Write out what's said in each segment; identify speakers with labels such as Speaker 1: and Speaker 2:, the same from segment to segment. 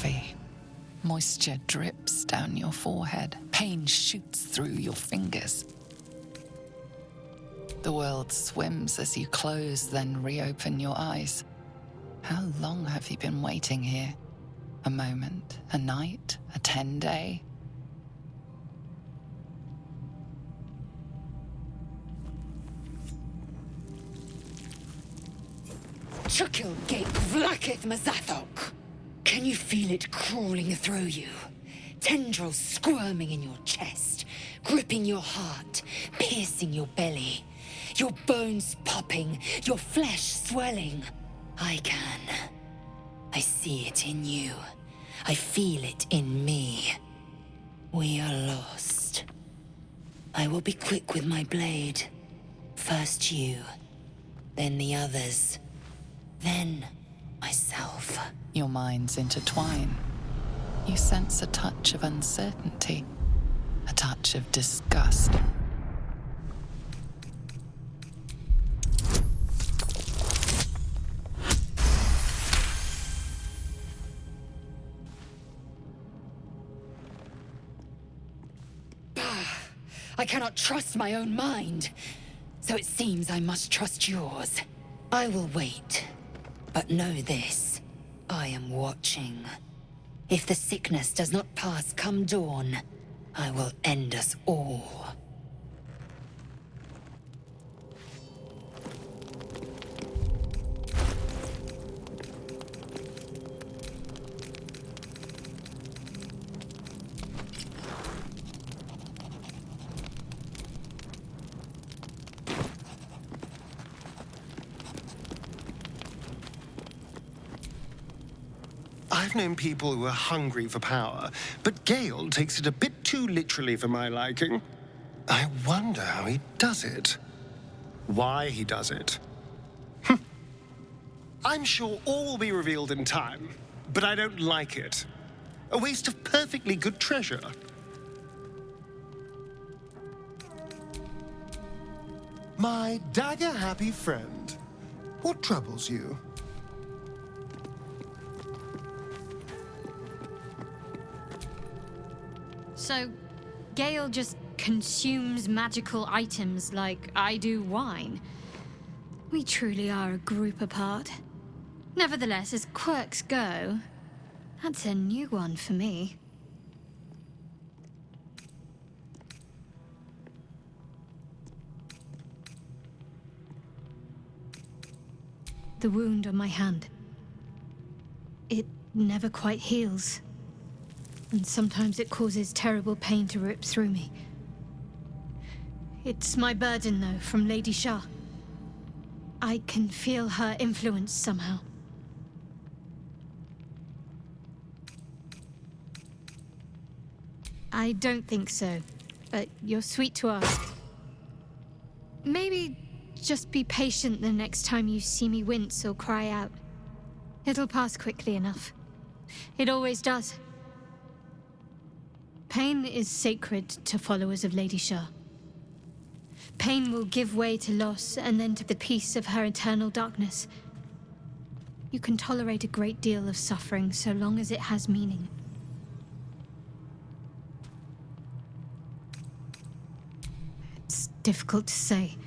Speaker 1: heavy. Moisture drips down your forehead. Pain shoots through your fingers. The world swims as you close, then reopen your eyes. How long have you been waiting here? A moment, a night, a 10-day?
Speaker 2: Chukil Gate Vlakith Mazathok! Can you feel it crawling through you? Tendrils squirming in your chest, gripping your heart, piercing your belly. Your bones popping, your flesh swelling. I can. I see it in you. I feel it in me. We are lost. I will be quick with my blade. First you, then the others, then myself.
Speaker 1: Your minds intertwine. You sense a touch of uncertainty, a touch of disgust.
Speaker 2: I cannot trust my own mind, so it seems I must trust yours. I will wait, but know this, I am watching. If the sickness does not pass come dawn, I will end us all.
Speaker 3: I've known people who are hungry for power, but Gale takes it a bit too literally for my liking. I wonder how he does it. Why he does it. I'm sure all will be revealed in time, but I don't like it. A waste of perfectly good treasure. My dagger-happy friend, what troubles you?
Speaker 4: So, Gale just consumes magical items like I do wine. We truly are a group apart. Nevertheless, as quirks go, that's a new one for me. The wound on my hand. It never quite heals. And sometimes it causes terrible pain to rip through me. It's my burden, though, from Lady Shah. I can feel her influence somehow. I don't think so, but you're sweet to ask. Maybe just be patient the next time you see me wince or cry out. It'll pass quickly enough. It always does. Pain is sacred to followers of Lady Shah. Pain will give way to loss and then to the peace of her eternal darkness. You can tolerate a great deal of suffering so long as it has meaning. It's difficult to say.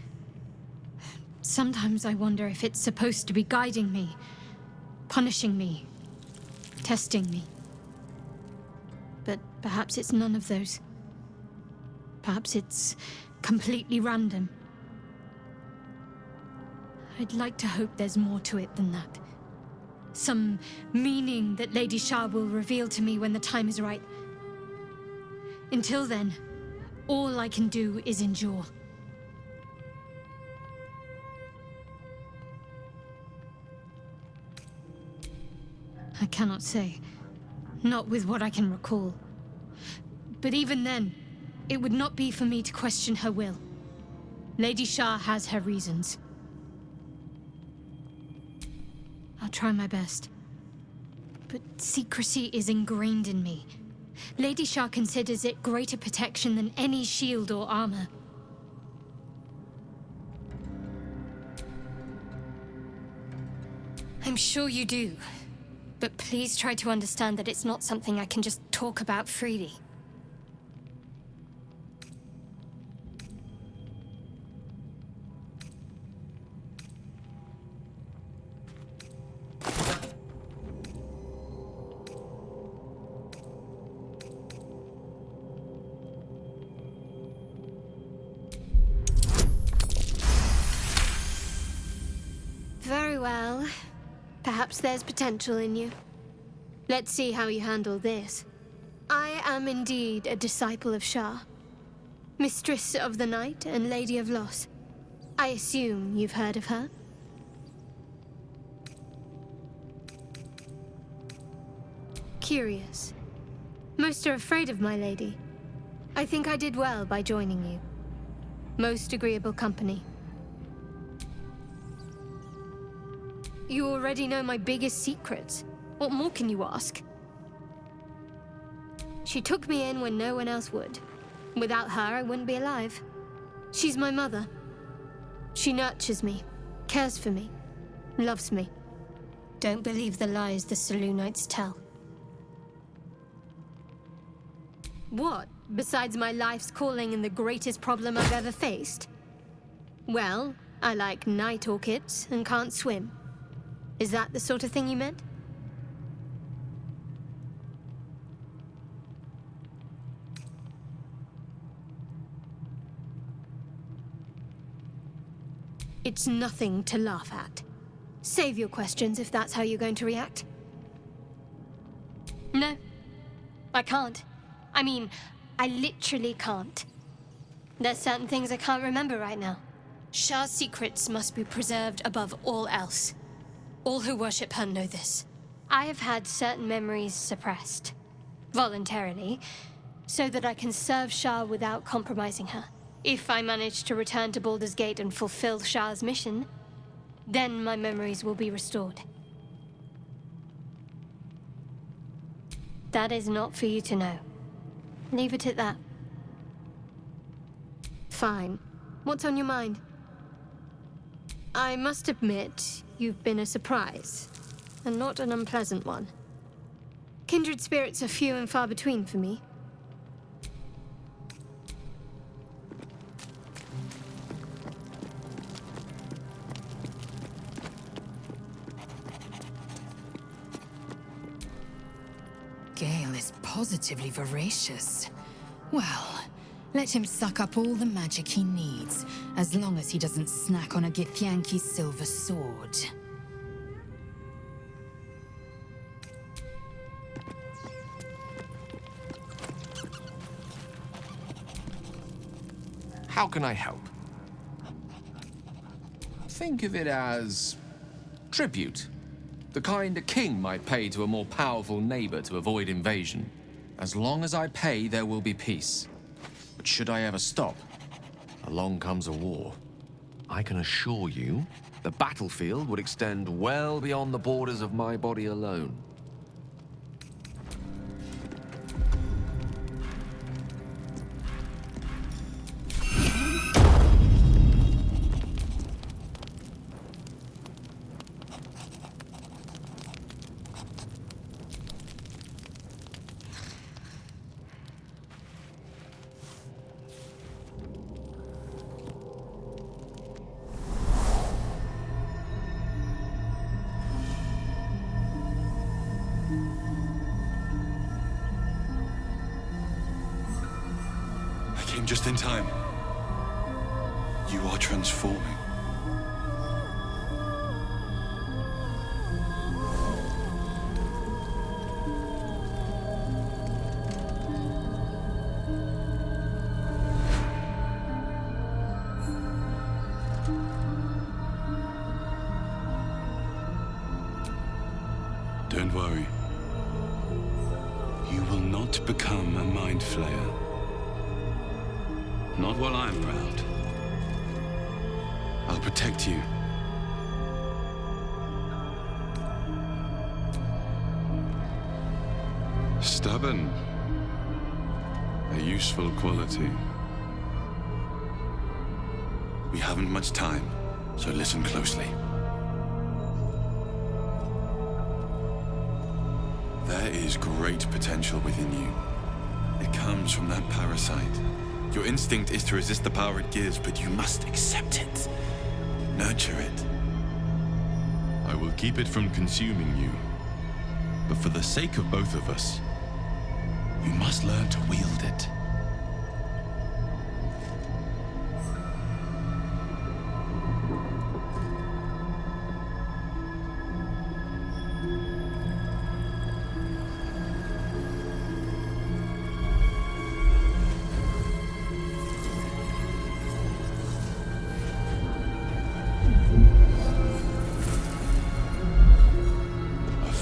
Speaker 4: Sometimes I wonder if it's supposed to be guiding me, punishing me, testing me. But perhaps it's none of those. Perhaps it's completely random. I'd like to hope there's more to it than that. Some meaning that Lady Shah will reveal to me when the time is right. Until then, all I can do is endure. I cannot say. Not with what I can recall. But even then, it would not be for me to question her will. Lady Shah has her reasons. I'll try my best. But secrecy is ingrained in me. Lady Shah considers it greater protection than any shield or armor. I'm sure you do. But please try to understand that it's not something I can just talk about freely. Very well. Perhaps there's potential in you. Let's see how you handle this. I am indeed a disciple of Shah, Mistress of the Night and Lady of Loss. I assume you've heard of her? Curious. Most are afraid of my lady. I think I did well by joining you. Most agreeable company. You already know my biggest secrets. What more can you ask? She took me in when no one else would. Without her, I wouldn't be alive. She's my mother. She nurtures me, cares for me, loves me. Don't believe the lies the Selûnites tell. What, besides my life's calling and the greatest problem I've ever faced? Well, I like night orchids and can't swim. Is that the sort of thing you meant? It's nothing to laugh at. Save your questions if that's how you're going to react. No, I can't. I mean, I literally can't. There's certain things I can't remember right now. Shah's secrets must be preserved above all else. All who worship her know this. I have had certain memories suppressed, voluntarily, so that I can serve Shah without compromising her. If I manage to return to Baldur's Gate and fulfill Shah's mission, then my memories will be restored. That is not for you to know. Leave it at that. Fine. What's on your mind? I must admit, you've been a surprise, and not an unpleasant one. Kindred spirits are few and far between for me.
Speaker 2: Gale is positively voracious. Well, let him suck up all the magic he needs, as long as he doesn't snack on a Githyanki's silver sword.
Speaker 5: How can I help? Think of it as tribute. The kind a king might pay to a more powerful neighbor to avoid invasion. As long as I pay, there will be peace. But should I ever stop, along comes a war. I can assure you, the battlefield would extend well beyond the borders of my body alone.
Speaker 6: Came just in time. You are transforming. Don't worry. You will not become a mind flayer. Not while I'm around. I'll protect you. Stubborn. A useful quality. We haven't much time, so listen closely. is great potential within you. It comes from that parasite. Your instinct is to resist the power it gives, but you must accept it. Nurture it. I will keep it from consuming you. But for the sake of both of us, you must learn to wield it.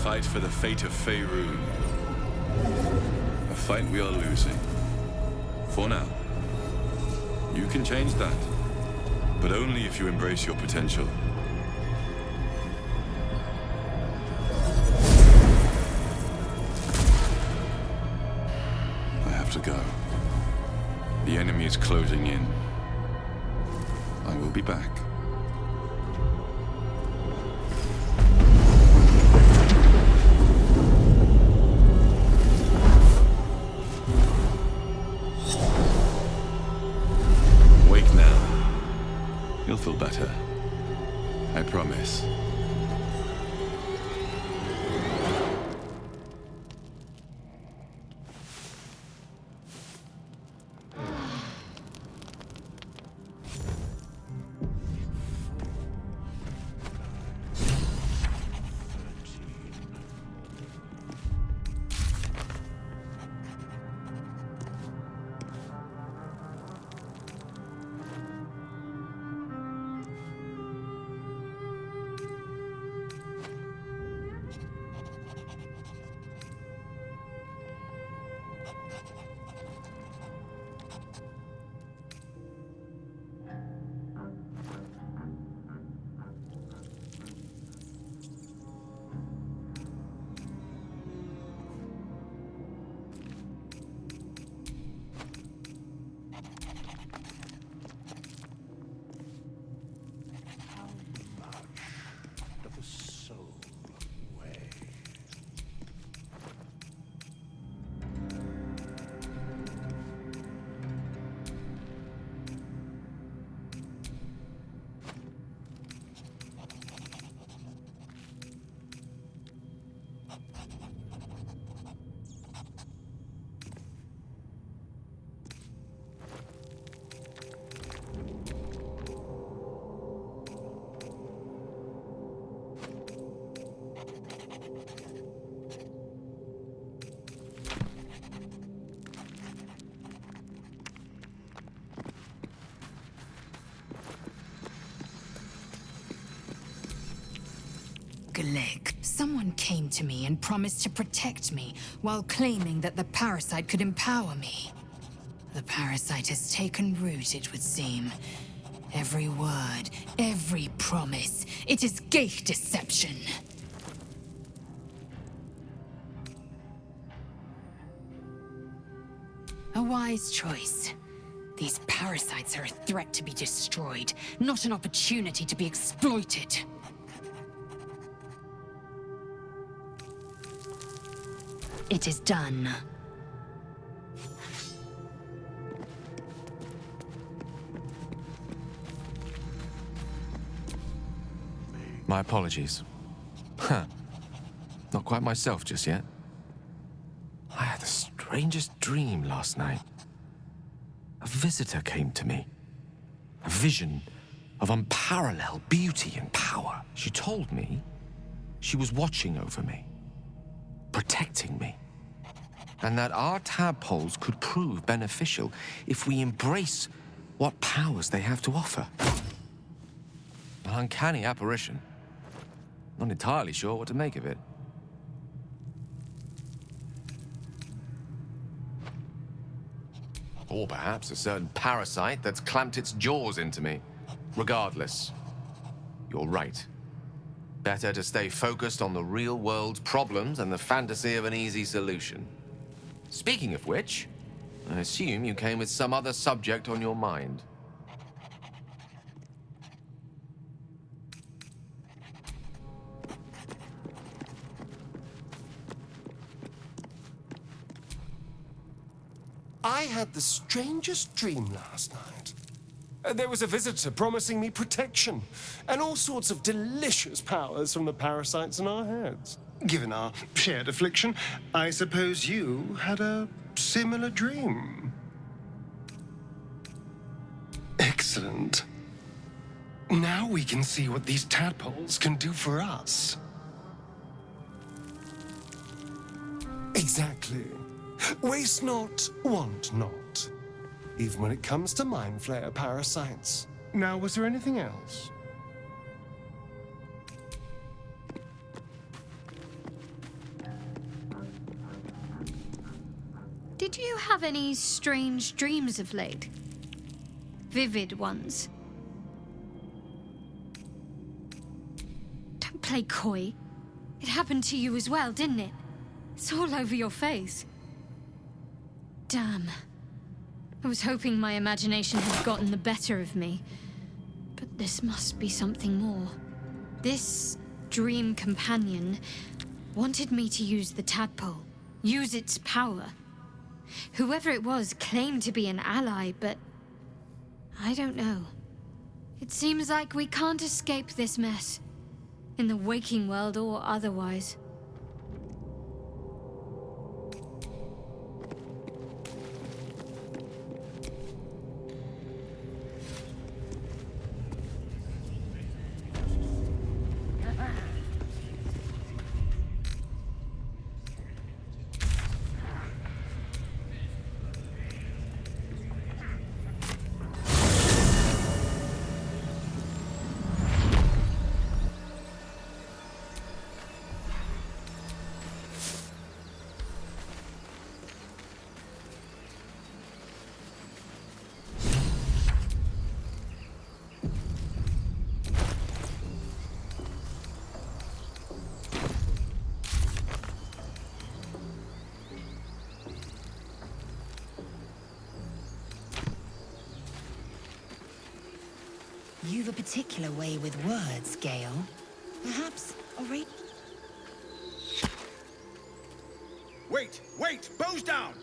Speaker 6: Fight for the fate of Faerun. A fight we are losing. For now. You can change that, but only if you embrace your potential. I have to go. The enemy is closing in. I will be back. You'll feel better. I promise.
Speaker 2: Someone came to me and promised to protect me while claiming that the parasite could empower me. The parasite has taken root, it would seem. Every word, every promise, it is gate deception. A wise choice. These parasites are a threat to be destroyed, not an opportunity to be exploited. It is done.
Speaker 5: My apologies. Huh. Not quite myself just yet. I had the strangest dream last night. A visitor came to me. A vision of unparalleled beauty and power. She told me she was watching over me, protecting me, and that our tadpoles could prove beneficial if we embrace what powers they have to offer. An uncanny apparition. Not entirely sure what to make of it. Or perhaps a certain parasite that's clamped its jaws into me. Regardless, you're right. Better to stay focused on the real world's problems and the fantasy of an easy solution. Speaking of which, I assume you came with some other subject on your mind.
Speaker 3: I had the strangest dream last night. There was a visitor promising me protection and all sorts of delicious powers from the parasites in our heads. Given our shared affliction, I suppose you had a similar dream. Excellent. Now we can see what these tadpoles can do for us. Exactly. Waste not, want not. Even when it comes to mind flayer parasites. Now, was there anything else?
Speaker 4: Did you have any strange dreams of late? Vivid ones? Don't play coy. It happened to you as well, didn't it? It's all over your face. Damn. I was hoping my imagination had gotten the better of me. But this must be something more. This dream companion wanted me to use the tadpole, use its power. Whoever it was claimed to be an ally, but I don't know. It seems like we can't escape this mess, in the waking world or otherwise.
Speaker 2: You've a particular way with words, Gale. Perhaps already...
Speaker 7: Wait! Bows down!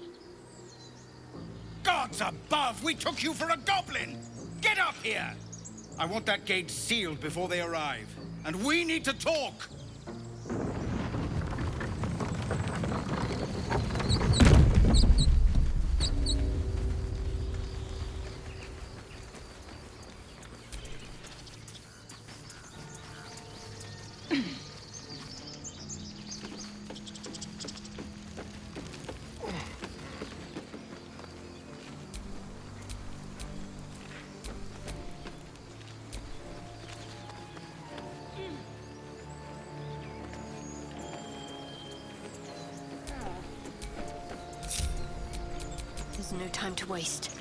Speaker 7: Gods above! We took you for a goblin! Get up here! I want that gate sealed before they arrive. And we need to talk!
Speaker 8: There's no time to waste.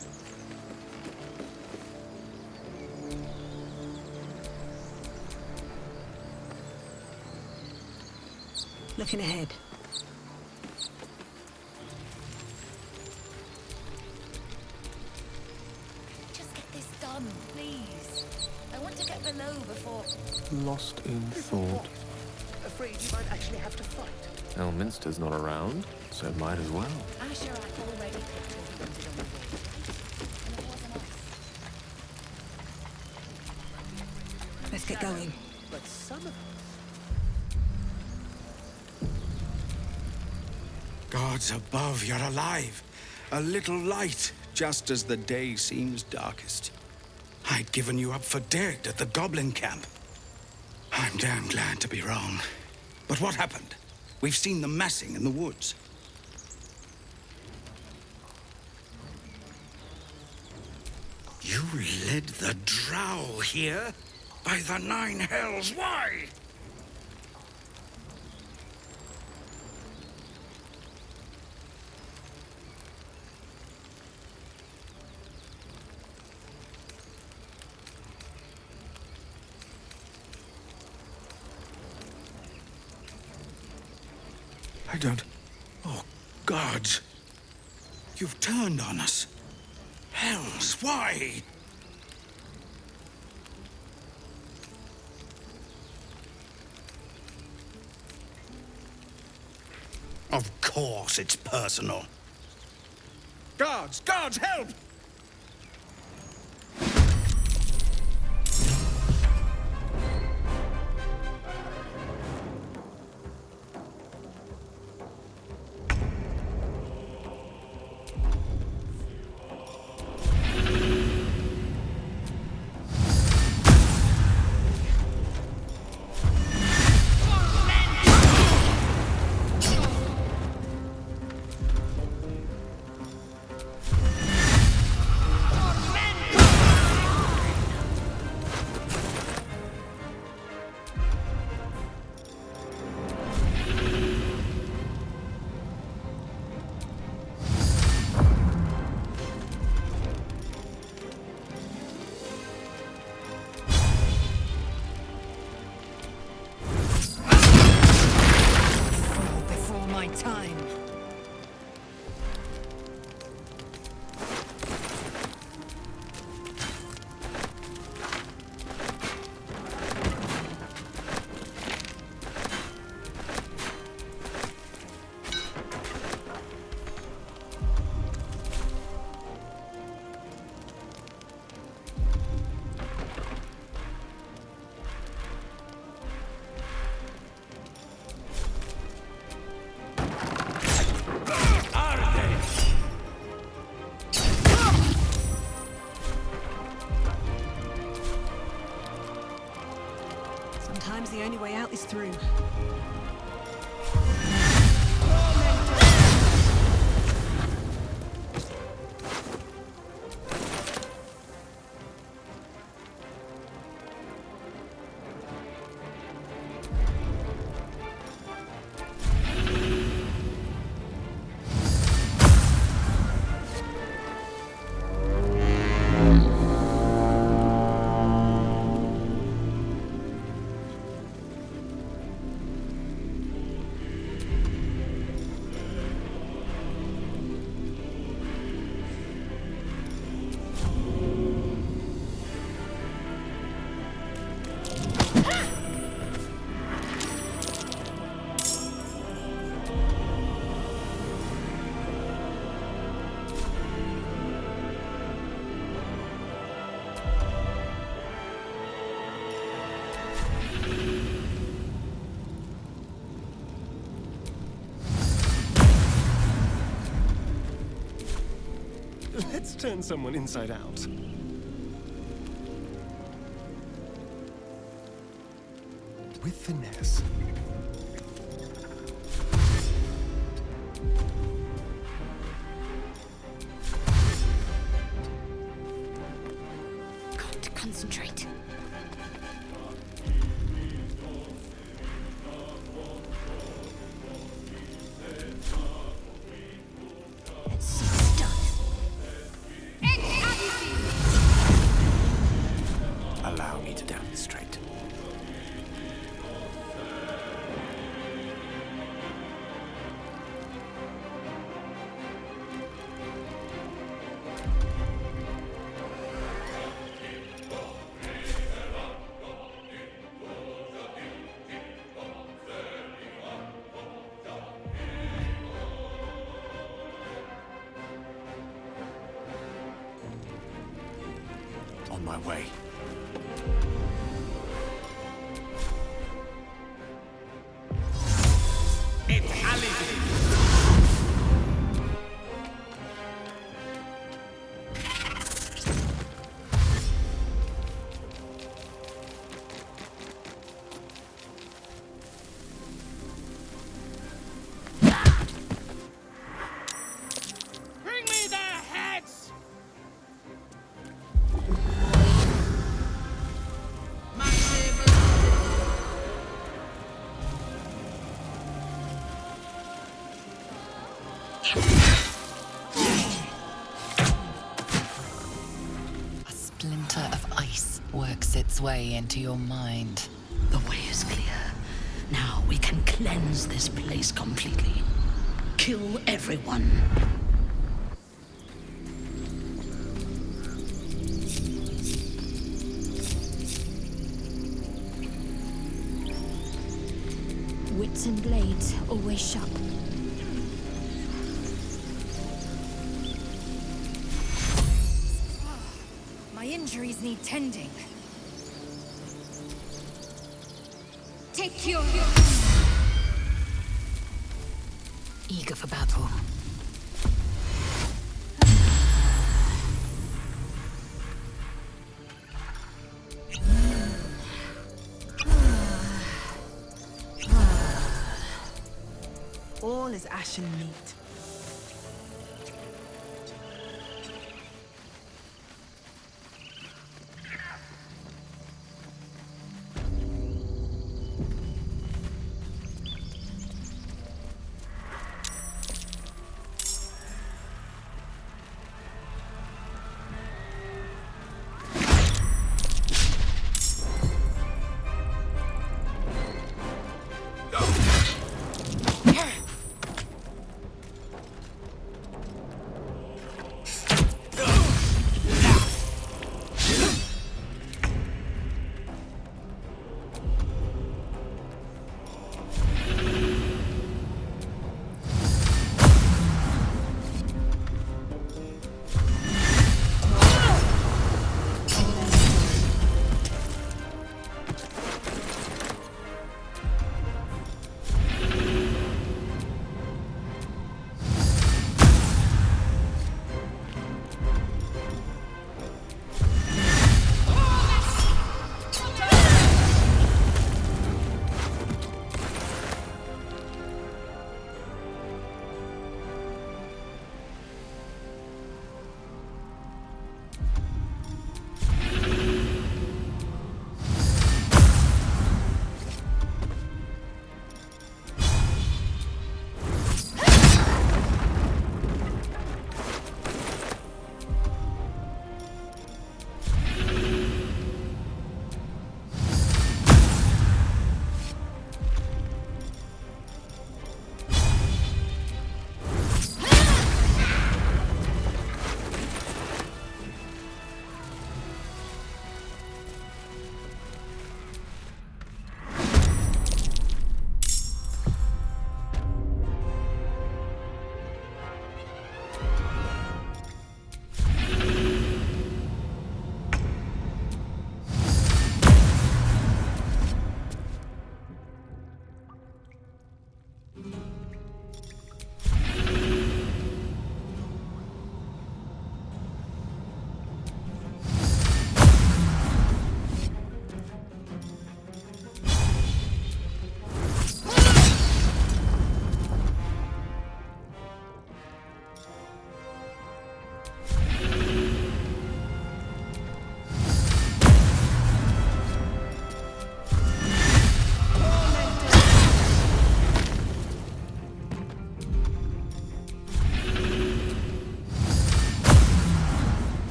Speaker 9: Looking ahead.
Speaker 8: Just get this done, please. I want to get below before...
Speaker 10: Lost in thought.
Speaker 11: Afraid you might actually have to fight.
Speaker 10: Elminster's not around, so might as well.
Speaker 8: Asherak already picked and printed on the wall. And it wasn't us.
Speaker 9: Let's get going.
Speaker 11: But some of
Speaker 7: Gods above, you're alive. A little light, just as the day seems darkest. I'd given you up for dead at the goblin camp. I'm damn glad to be wrong. But what happened? We've seen them massing in the woods. You led the drow here? By the nine hells, why? I don't... Oh, gods. You've turned on us. Hells, why? Of course it's personal. Guards! Guards! Guards, help!
Speaker 9: Sometimes the only way out is through.
Speaker 3: Let's turn someone inside out. With finesse.
Speaker 2: Got to concentrate. Let's see what's done.
Speaker 10: Allow me to demonstrate. On my way.
Speaker 11: Bring me their heads!
Speaker 1: A splinter of ice works its way into your mind.
Speaker 12: The way is clear. Now we can cleanse this place completely. Kill everyone.
Speaker 4: Wits and blades always sharp.
Speaker 2: injuries need tending. Take your...
Speaker 9: Eager for battle.
Speaker 13: All is ashen meat.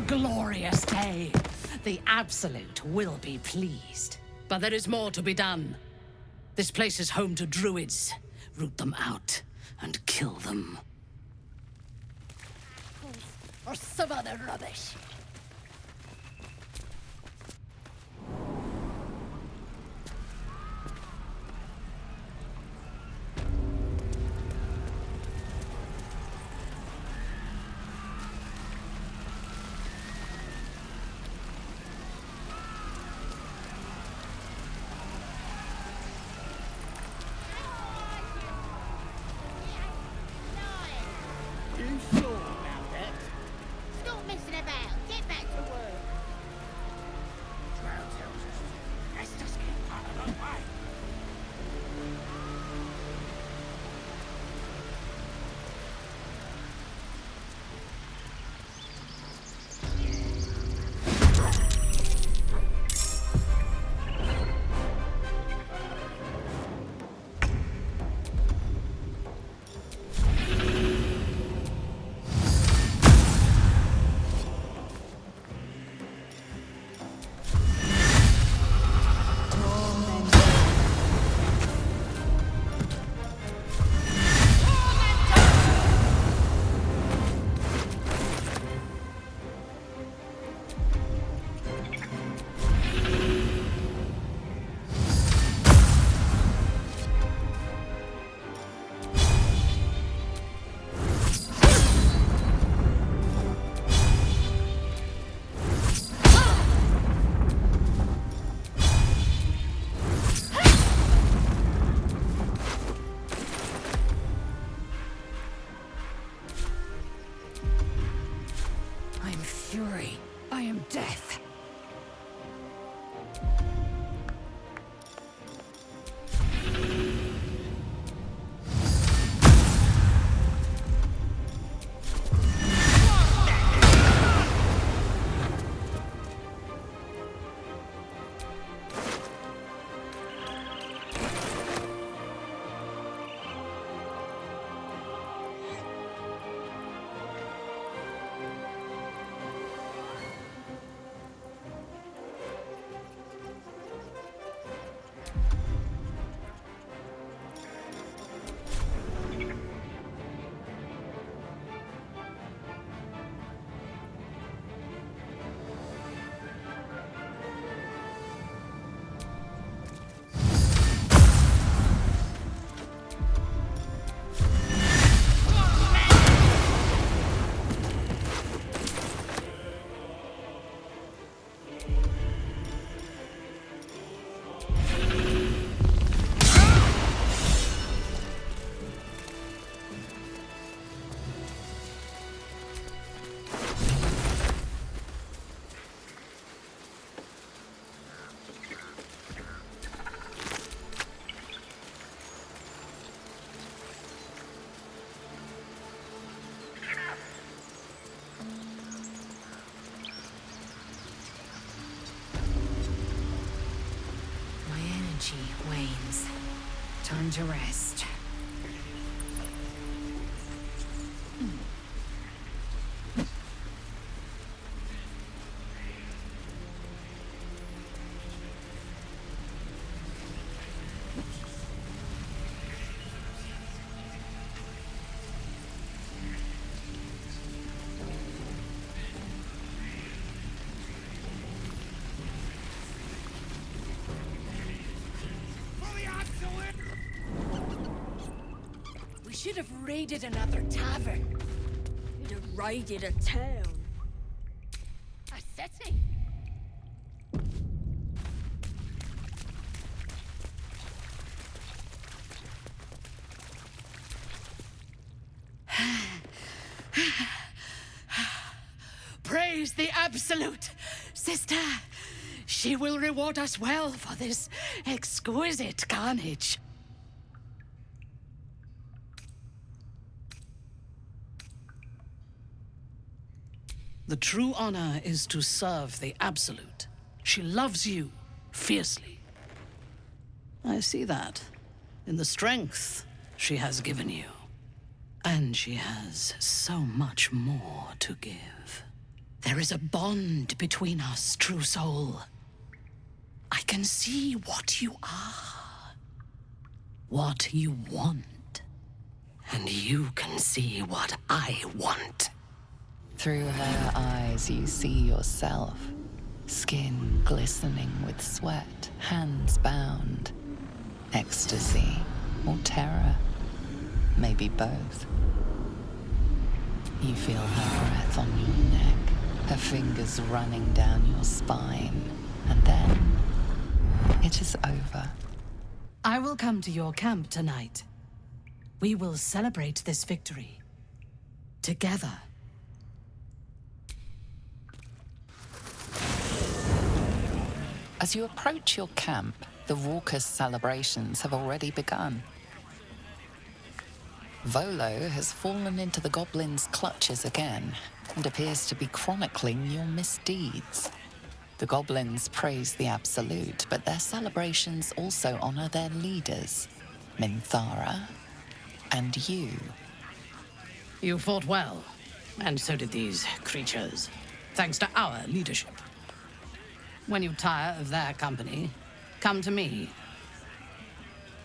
Speaker 12: Glorious day. The Absolute will be pleased. But there is more to be done. This place is home to druids. Root them out and kill them.
Speaker 8: Or some other rubbish.
Speaker 11: You sure about that?
Speaker 8: Stop messing about. Get
Speaker 2: fury. I am death. Wanes. Time to rest.
Speaker 8: We should have raided another tavern.
Speaker 14: Should have raided a town.
Speaker 8: A city.
Speaker 12: Praise the Absolute, sister. She will reward us well for this exquisite carnage. The true honor is to serve the Absolute. She loves you fiercely. I see that in the strength she has given you. And she has so much more to give. There is a bond between us, true soul. I can see what you are, what you want, and you can see what I want.
Speaker 1: Through her eyes, you see yourself. Skin glistening with sweat, hands bound. Ecstasy or terror. Maybe both. You feel her breath on your neck, her fingers running down your spine. And then, it is over.
Speaker 12: I will come to your camp tonight. We will celebrate this victory. Together.
Speaker 1: As you approach your camp, the raucous celebrations have already begun. Volo has fallen into the goblin's clutches again and appears to be chronicling your misdeeds. The goblins praise the Absolute, but their celebrations also honor their leaders, Minthara and you.
Speaker 12: You fought well, and so did these creatures, thanks to our leadership. When you tire of their company, come to me.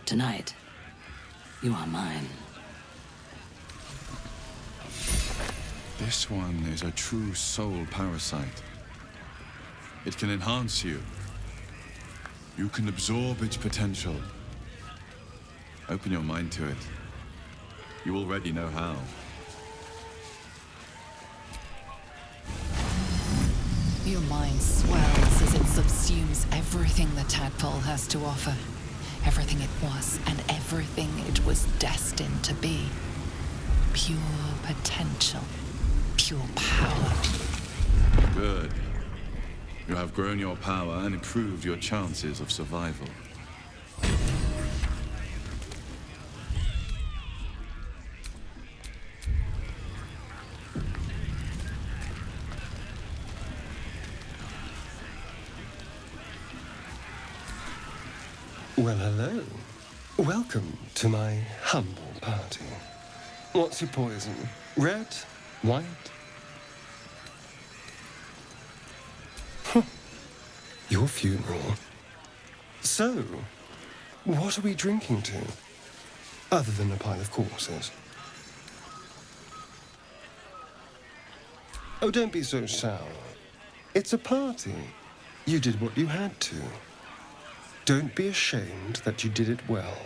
Speaker 12: Tonight, you are mine.
Speaker 6: This one is a true soul parasite. It can enhance you. You can absorb its potential. Open your mind to it. You already know how.
Speaker 1: Your mind swells as it subsumes everything the tadpole has to offer. Everything it was and everything it was destined to be. Pure potential. Pure power.
Speaker 6: You have grown your power and improved your chances of survival.
Speaker 3: Well, hello. Welcome to my humble party. What's your poison? Red? White? Your funeral. So, what are we drinking to? Other than a pile of corpses. Oh, don't be so sour. It's a party. You did what you had to. Don't be ashamed that you did it well.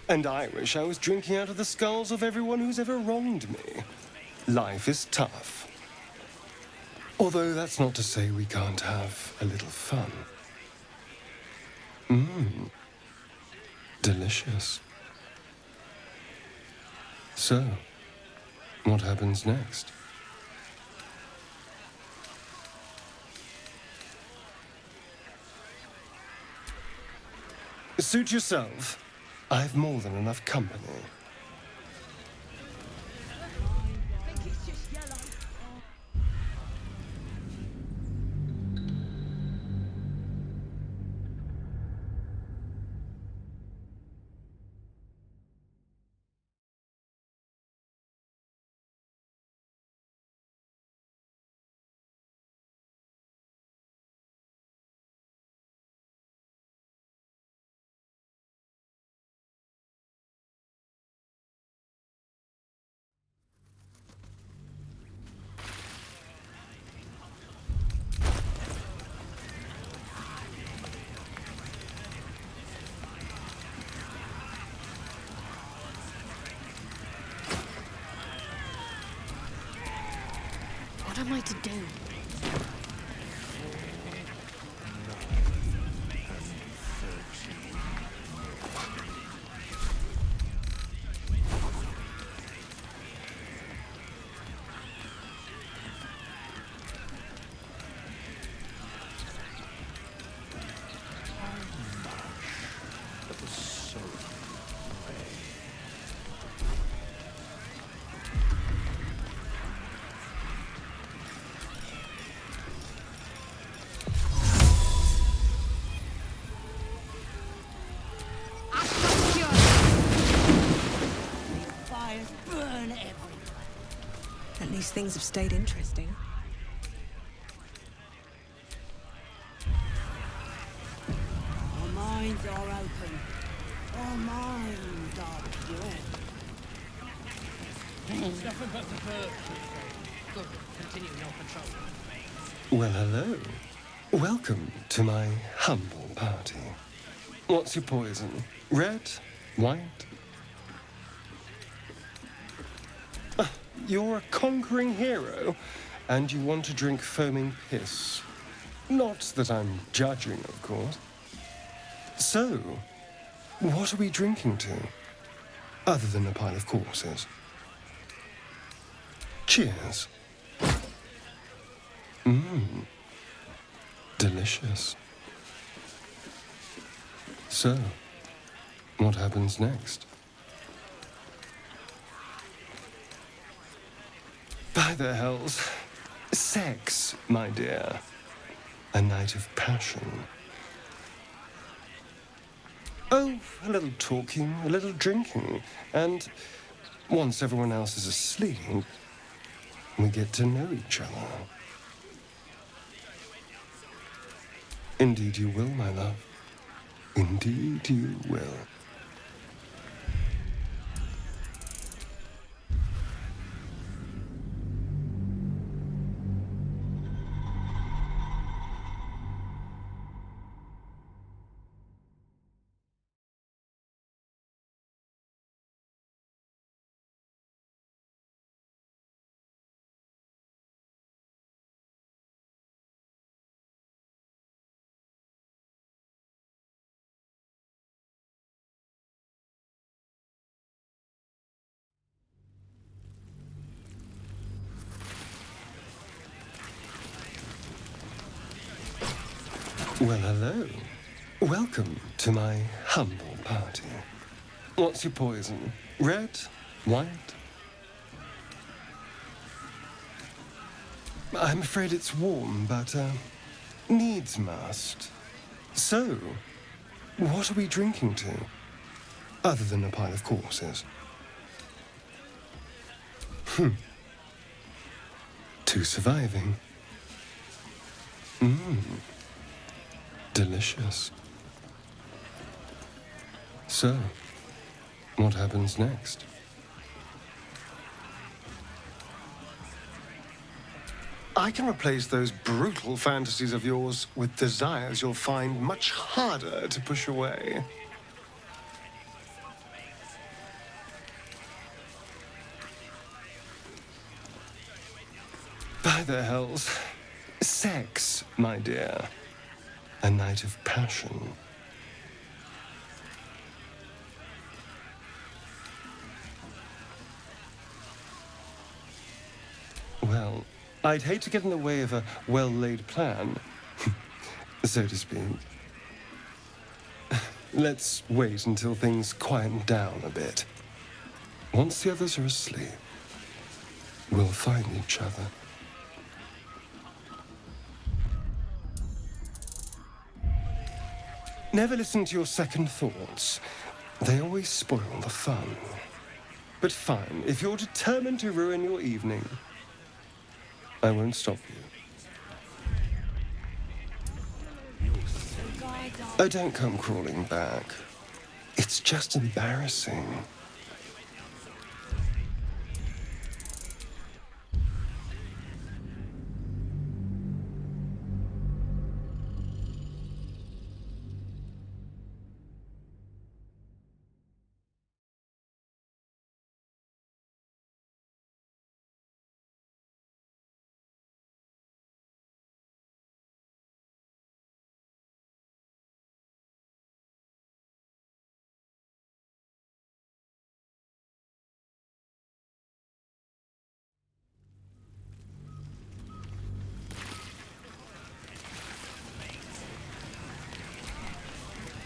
Speaker 3: And I wish I was drinking out of the skulls of everyone who's ever wronged me. Life is tough. Although that's not to say we can't have a little fun. Mmm. Delicious. So, what happens next? Suit yourself. I've more than enough company.
Speaker 4: What am I to do?
Speaker 13: Fires burn everywhere. At least things have stayed interesting. Our minds are open. Our minds are pure.
Speaker 11: Nothing but the bird. Good. Continue your patrol.
Speaker 3: Well, hello. Welcome to my humble party. What's your poison? Red? White? You're a conquering hero, and you want to drink foaming piss. Not that I'm judging, of course. So, what are we drinking to? Other than a pile of corpses. Cheers. Mmm. Delicious. So, what happens next? By the hells. Sex, my dear. A night of passion. Oh, a little talking, a little drinking, and once everyone else is asleep, we get to know each other. Indeed you will, my love. Indeed you will. Well, hello. Welcome to my humble party. What's your poison? Red? White? I'm afraid it's warm, but, needs must. So, what are we drinking to? Other than a pile of corpses. To surviving. Delicious. So, what happens next? I can replace those brutal fantasies of yours with desires you'll find much harder to push away. By the hells. Sex, my dear. A night of passion. Well, I'd hate to get in the way of a well-laid plan, so to speak. Let's wait until things quieten down a bit. Once the others are asleep, we'll find each other. Never listen to your second thoughts. They always spoil the fun. But fine, if you're determined to ruin your evening, I won't stop you. Oh, don't come crawling back. It's just embarrassing.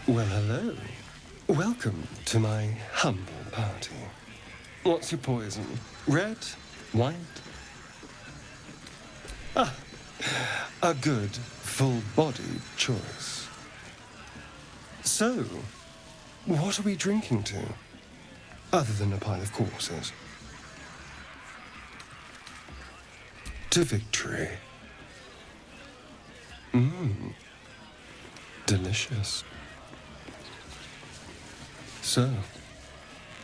Speaker 3: Well, hello. Welcome to my humble party. What's your poison? Red? White? Ah, a good, full-bodied choice. So, what are we drinking to? Other than a pile of corpses. To victory. Delicious. So,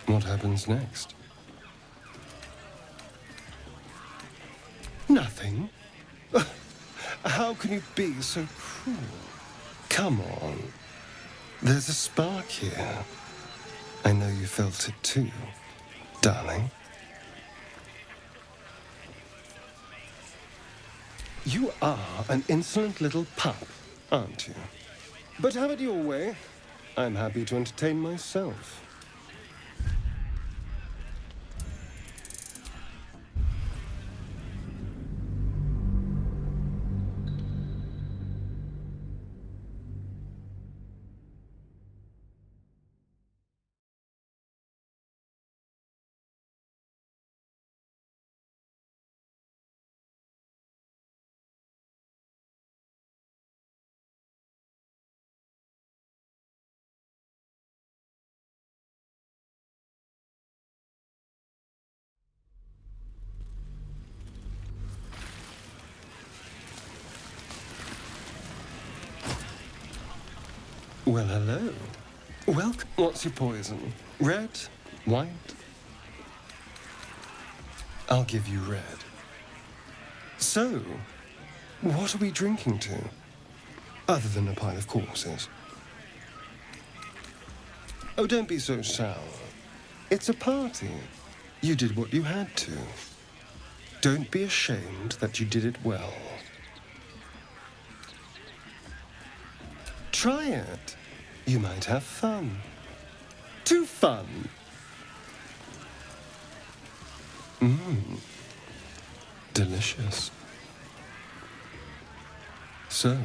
Speaker 3: what happens next? Nothing. How can you be so cruel? Come on. There's a spark here. I know you felt it too, darling. You are an insolent little pup, aren't you? But have it your way. I'm happy to entertain myself. Well, hello. Welcome. What's your poison? Red? White? I'll give you red. So, what are we drinking to? Other than a pile of corpses. Oh, don't be so sour. It's a party. You did what you had to. Don't be ashamed that you did it well. Try it. You might have fun. Too fun. Delicious. So,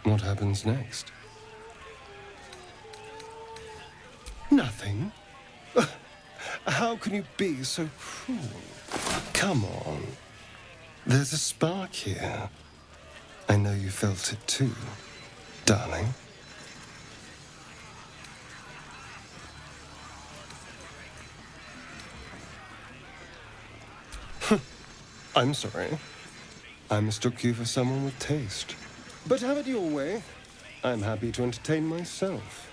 Speaker 3: What happens next? Nothing. How can you be so cruel? Come on. There's a spark here. I know you felt it too, darling. I'm sorry. I mistook you for someone with taste. But have it your way. I'm happy to entertain myself.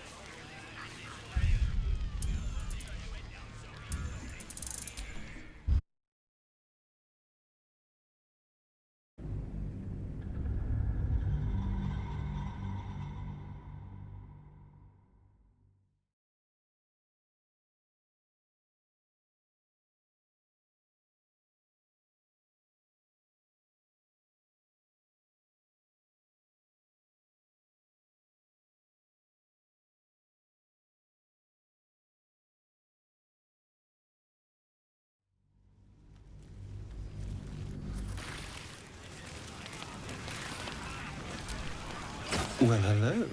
Speaker 3: Well, hello.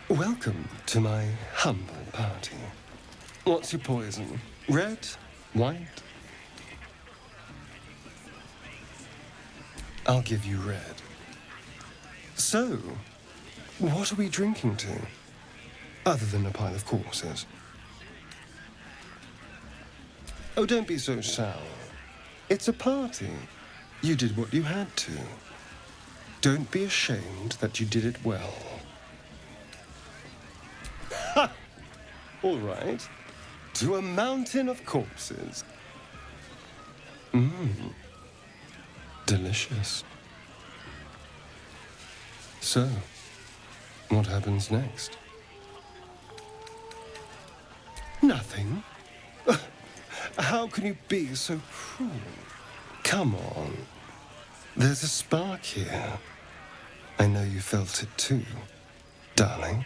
Speaker 3: Welcome to my humble party. What's your poison? Red? White? I'll give you red. So, what are we drinking to? Other than a pile of corpses. Oh, don't be so sour. It's a party. You did what you had to. Don't be ashamed that you did it well. Ha! All right. To a mountain of corpses. Mmm. Delicious. So, what happens next? Nothing. How can you be so cruel? Come on. There's a spark here. I know you felt it too, darling.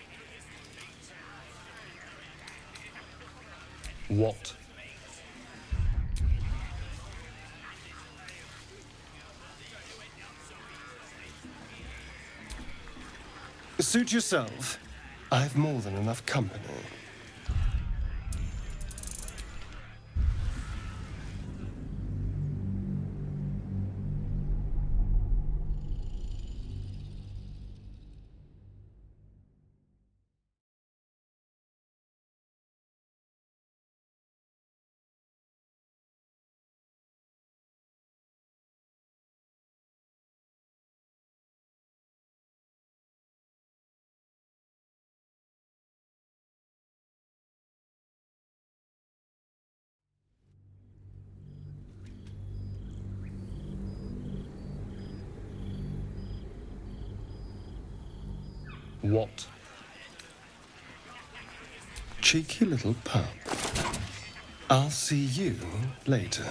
Speaker 3: What? Suit yourself. I've more than enough company. What? Cheeky little pup. I'll see you later.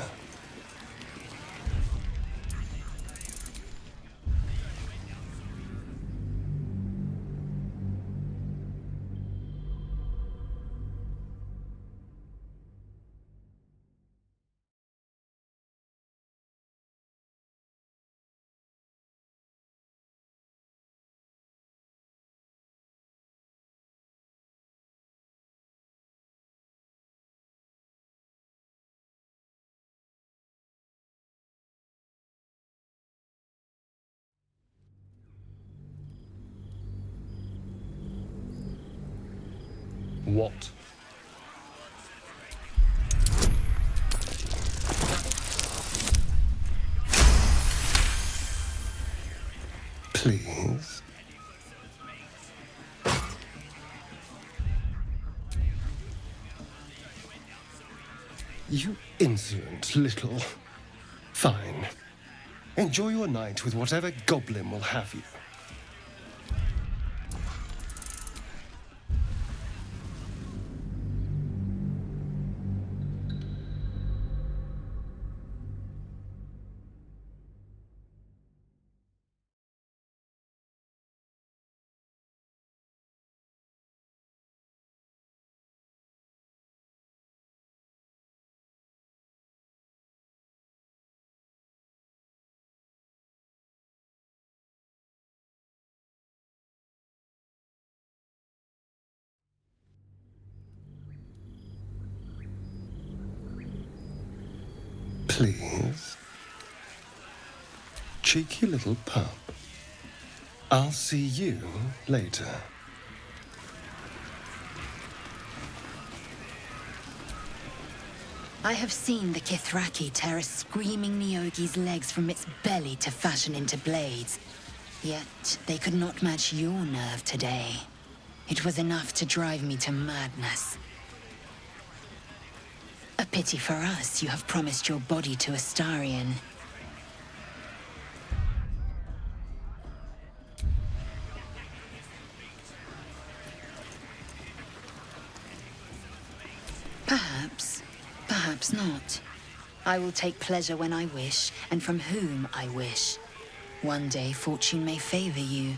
Speaker 3: What? Please. You insolent little... Fine. Enjoy your night with whatever goblin will have you. Please. Cheeky little pup. I'll see you later.
Speaker 2: I have seen the Kithraki tear a screaming Nyogi's legs from its belly to fashion into blades. Yet they could not match your nerve today. It was enough to drive me to madness. A pity for us you have promised your body to Astarion. Perhaps not. I will take pleasure when I wish, and from whom I wish. One day fortune may favor you.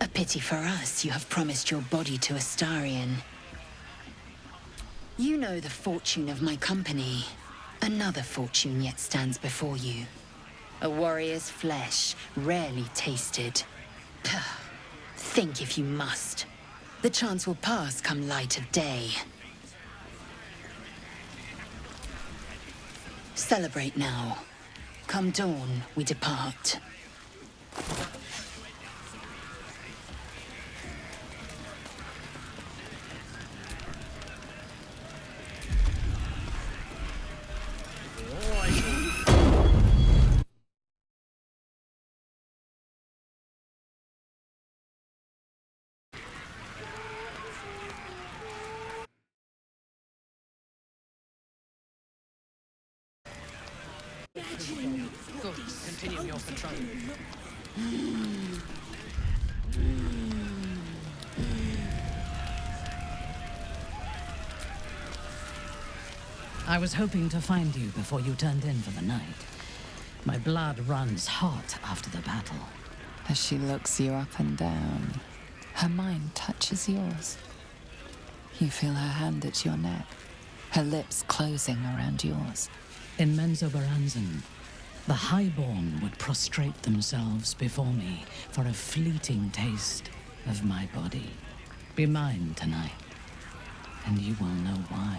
Speaker 2: A pity for us you have promised your body to Astarion. You know the fortune of my company. Another fortune yet stands before you. A warrior's flesh, rarely tasted. Think if you must. The chance will pass come light of day. Celebrate now. Come dawn, we depart.
Speaker 11: Good. Continue your patrol.
Speaker 12: I was hoping to find you before you turned in for the night. My blood runs hot after the battle.
Speaker 1: As she looks you up and down, her mind touches yours. You feel her hand at your neck, her lips closing around yours.
Speaker 12: In Menzoberranzan, the highborn would prostrate themselves before me for a fleeting taste of my body. Be mine tonight, and you will know why.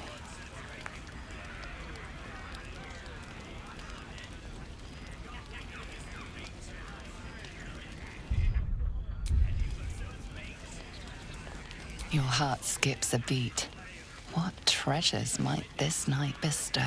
Speaker 1: Your heart skips a beat. What treasures might this night bestow?